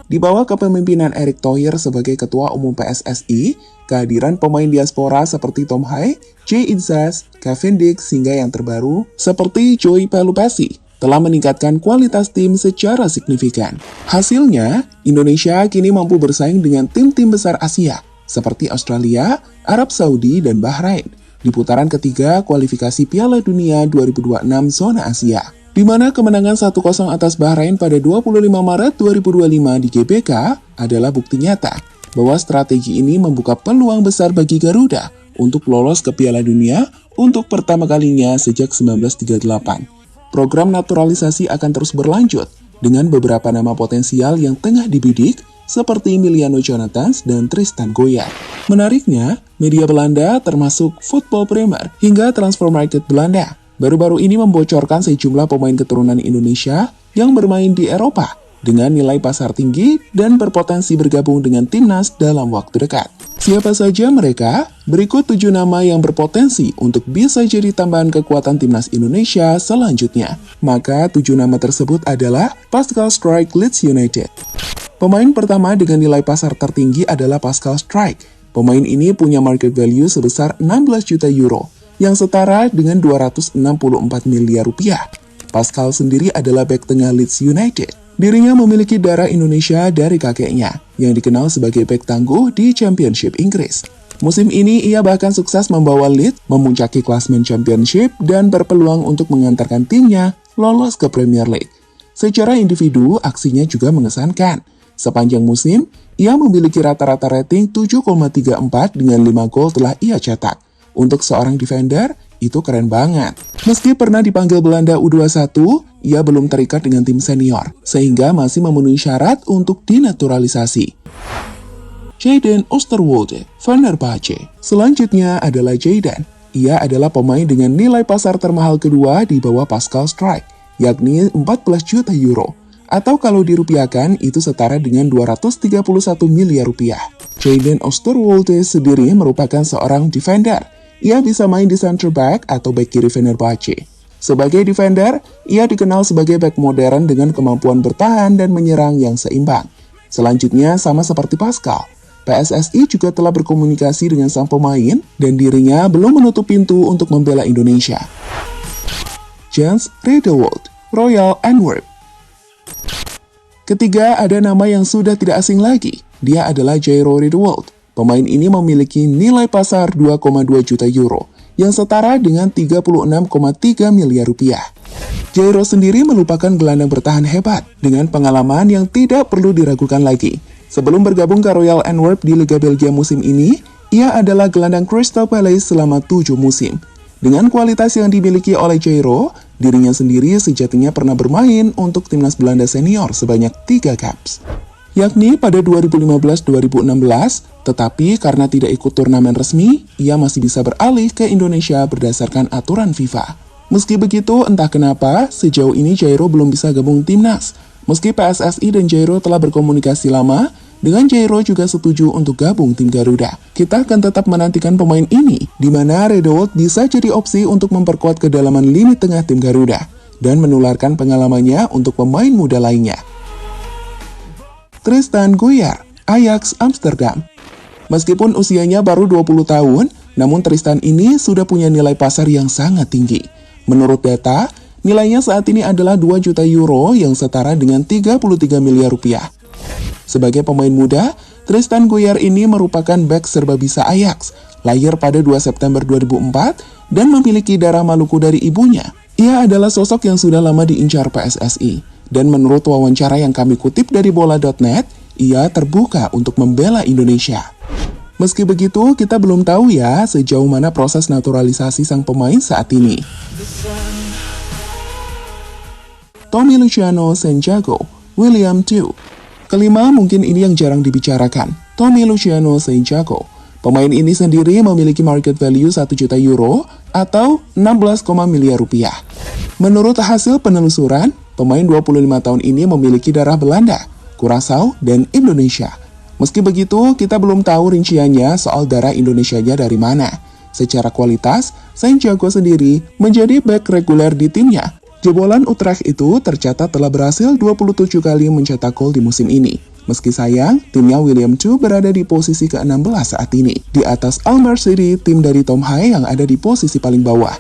Di bawah kepemimpinan Erick Thohir sebagai Ketua Umum PSSI, kehadiran pemain diaspora seperti Tom Hai, Jay Itzas, Kevin Dix, hingga yang terbaru seperti Joey Pelupessy telah meningkatkan kualitas tim secara signifikan. Hasilnya, Indonesia kini mampu bersaing dengan tim-tim besar Asia seperti Australia, Arab Saudi, dan Bahrain di putaran ketiga kualifikasi Piala Dunia 2026 zona Asia, di mana kemenangan 1-0 atas Bahrain pada 25 Maret 2025 di GBK adalah bukti nyata bahwa strategi ini membuka peluang besar bagi Garuda untuk lolos ke Piala Dunia untuk pertama kalinya sejak 1938. Program naturalisasi akan terus berlanjut dengan beberapa nama potensial yang tengah dibidik seperti Emiliano Jonathans dan Tristan Goyard. Menariknya, media Belanda termasuk Football Premier hingga Transfer Market Belanda baru-baru ini membocorkan sejumlah pemain keturunan Indonesia yang bermain di Eropa dengan nilai pasar tinggi dan berpotensi bergabung dengan timnas dalam waktu dekat. Siapa saja mereka? Berikut 7 nama yang berpotensi untuk bisa jadi tambahan kekuatan timnas Indonesia selanjutnya. Maka 7 nama tersebut adalah Pascal Struijk Leeds United. Pemain pertama dengan nilai pasar tertinggi adalah Pascal Struijk. Pemain ini punya market value sebesar 16 juta euro, yang setara dengan 264 miliar rupiah. Pascal sendiri adalah bek tengah Leeds United. Dirinya memiliki darah Indonesia dari kakeknya, yang dikenal sebagai bek tangguh di Championship Inggris. Musim ini ia bahkan sukses membawa Leeds memuncaki klasemen Championship dan berpeluang untuk mengantarkan timnya lolos ke Premier League. Secara individu, aksinya juga mengesankan. Sepanjang musim, ia memiliki rata-rata rating 7,34 dengan 5 gol telah ia cetak. Untuk seorang defender, itu keren banget. Meski pernah dipanggil Belanda U21, ia belum terikat dengan tim senior, sehingga masih memenuhi syarat untuk dinaturalisasi. Jayden Oosterwolde, Fenerbahce. Selanjutnya adalah Jayden. Ia adalah pemain dengan nilai pasar termahal kedua di bawah Pascal Struijk, yakni 14 juta euro. Atau kalau dirupiahkan, itu setara dengan 231 miliar rupiah. Jayden Oosterwolde sendiri merupakan seorang defender. Ia bisa main di center back atau back kiri Fenerbahce. Sebagai defender, ia dikenal sebagai back modern dengan kemampuan bertahan dan menyerang yang seimbang. Selanjutnya, sama seperti Pascal, PSSI juga telah berkomunikasi dengan sang pemain dan dirinya belum menutup pintu untuk membela Indonesia. Jens Riedewald, Royal Antwerp. Ketiga, ada nama yang sudah tidak asing lagi. Dia adalah Jairo Riedewald. Pemain ini memiliki nilai pasar 2,2 juta euro, yang setara dengan 36,3 miliar rupiah. Jairo sendiri merupakan gelandang bertahan hebat, dengan pengalaman yang tidak perlu diragukan lagi. Sebelum bergabung ke Royal Antwerp di Liga Belgia musim ini, ia adalah gelandang Crystal Palace selama 7 musim. Dengan kualitas yang dimiliki oleh Jairo, dirinya sendiri sejatinya pernah bermain untuk timnas Belanda senior sebanyak 3 caps, yakni pada 2015-2016, tetapi karena tidak ikut turnamen resmi, ia masih bisa beralih ke Indonesia berdasarkan aturan FIFA. Meski begitu, entah kenapa, sejauh ini Jairo belum bisa gabung timnas. Meski PSSI dan Jairo telah berkomunikasi lama, dengan Jairo juga setuju untuk gabung tim Garuda. Kita akan tetap menantikan pemain ini, di mana Riedewald bisa jadi opsi untuk memperkuat kedalaman lini tengah tim Garuda, dan menularkan pengalamannya untuk pemain muda lainnya. Tristan Goyard, Ajax Amsterdam. Meskipun usianya baru 20 tahun, namun Tristan ini sudah punya nilai pasar yang sangat tinggi. Menurut data, nilainya saat ini adalah 2 juta euro yang setara dengan 33 miliar rupiah. Sebagai pemain muda, Tristan Goyard ini merupakan bek serbabisa Ajax, lahir pada 2 September 2004 dan memiliki darah Maluku dari ibunya. Ia adalah sosok yang sudah lama diincar PSSI, dan menurut wawancara yang kami kutip dari bola.net, ia terbuka untuk membela Indonesia. Meski begitu, kita belum tahu ya sejauh mana proses naturalisasi sang pemain saat ini. Tommy Luciano Santiago, William II. Kelima, mungkin ini yang jarang dibicarakan, Tommy Luciano Santiago. Pemain ini sendiri memiliki market value 1 juta euro atau 16, miliar rupiah. Menurut hasil penelusuran, pemain 25 tahun ini memiliki darah Belanda, Curaçao, dan Indonesia. Meski begitu, kita belum tahu rinciannya soal darah Indonesianya dari mana. Secara kualitas, Santiago sendiri menjadi bek reguler di timnya. Jebolan Utrecht itu tercatat telah berhasil 27 kali mencetak gol di musim ini. Meski sayang, timnya William Chu berada di posisi ke-16 saat ini. Di atas Almere City, tim dari Tom Haye yang ada di posisi paling bawah.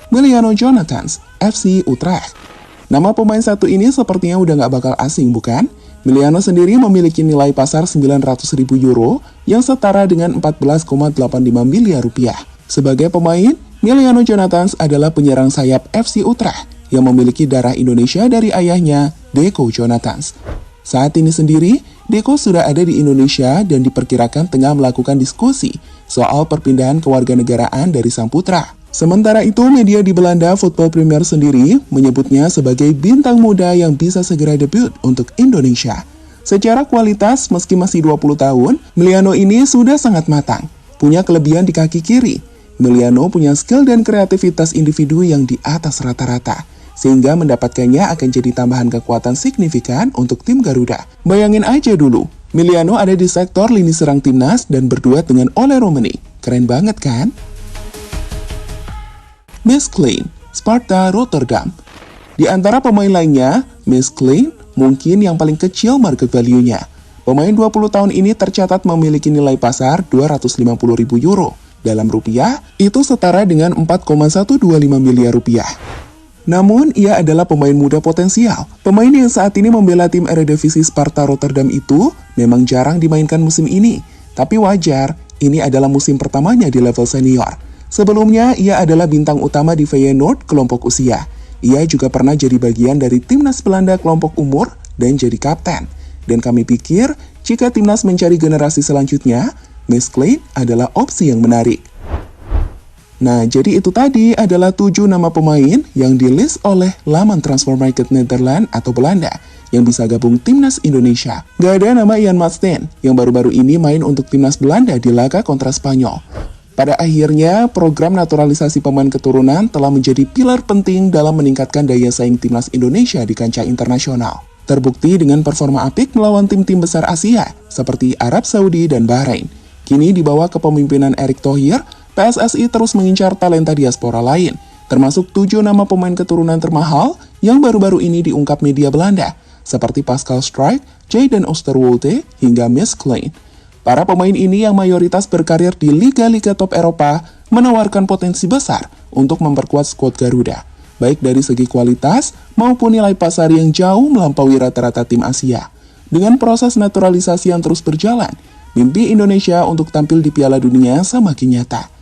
Emiliano Jonathans, FC Utrecht. Nama pemain satu ini sepertinya udah nggak bakal asing, bukan? Emiliano sendiri memiliki nilai pasar 900.000 euro yang setara dengan 14,85 miliar rupiah. Sebagai pemain, Emiliano Jonathans adalah penyerang sayap FC Utrecht yang memiliki darah Indonesia dari ayahnya, Deco Jonathans. Saat ini sendiri, Deco sudah ada di Indonesia dan diperkirakan tengah melakukan diskusi soal perpindahan kewarganegaraan dari sang putra. Sementara itu, media di Belanda Football Premier sendiri menyebutnya sebagai bintang muda yang bisa segera debut untuk Indonesia. Secara kualitas, meski masih 20 tahun, Emiliano ini sudah sangat matang. Punya kelebihan di kaki kiri. Emiliano punya skill dan kreativitas individu yang di atas rata-rata, sehingga mendapatkannya akan jadi tambahan kekuatan signifikan untuk tim Garuda. Bayangin aja dulu, Emiliano ada di sektor lini serang timnas dan berduet dengan Ole Romani. Keren banget kan? Miss Klein, Sparta Rotterdam. Di antara pemain lainnya, Miss Klein mungkin yang paling kecil market value-nya. Pemain 20 tahun ini tercatat memiliki nilai pasar 250.000 euro. Dalam rupiah, itu setara dengan 4,125 miliar rupiah. Namun, ia adalah pemain muda potensial. Pemain yang saat ini membela tim Eredivisie Sparta Rotterdam itu memang jarang dimainkan musim ini. Tapi wajar, ini adalah musim pertamanya di level senior. Sebelumnya, ia adalah bintang utama di Feyenoord kelompok usia. Ia juga pernah jadi bagian dari timnas Belanda kelompok umur dan jadi kapten. Dan kami pikir, jika timnas mencari generasi selanjutnya, Miss Klein adalah opsi yang menarik. Nah, jadi itu tadi adalah 7 nama pemain yang di-list oleh laman transfer market Netherlands atau Belanda yang bisa gabung timnas Indonesia. Gak ada nama Ian Maatsen yang baru-baru ini main untuk timnas Belanda di laga kontra Spanyol. Pada akhirnya, program naturalisasi pemain keturunan telah menjadi pilar penting dalam meningkatkan daya saing timnas Indonesia di kancah internasional. Terbukti dengan performa apik melawan tim-tim besar Asia seperti Arab Saudi dan Bahrain. Kini di bawah kepemimpinan Erick Thohir, PSSI terus mengincar talenta diaspora lain, termasuk 7 nama pemain keturunan termahal yang baru-baru ini diungkap media Belanda, seperti Pascal Struijk, Jayden Oosterwolde, hingga Miss Klein. Para pemain ini yang mayoritas berkarir di liga-liga top Eropa menawarkan potensi besar untuk memperkuat skuad Garuda, baik dari segi kualitas maupun nilai pasar yang jauh melampaui rata-rata tim Asia. Dengan proses naturalisasi yang terus berjalan, mimpi Indonesia untuk tampil di Piala Dunia semakin nyata.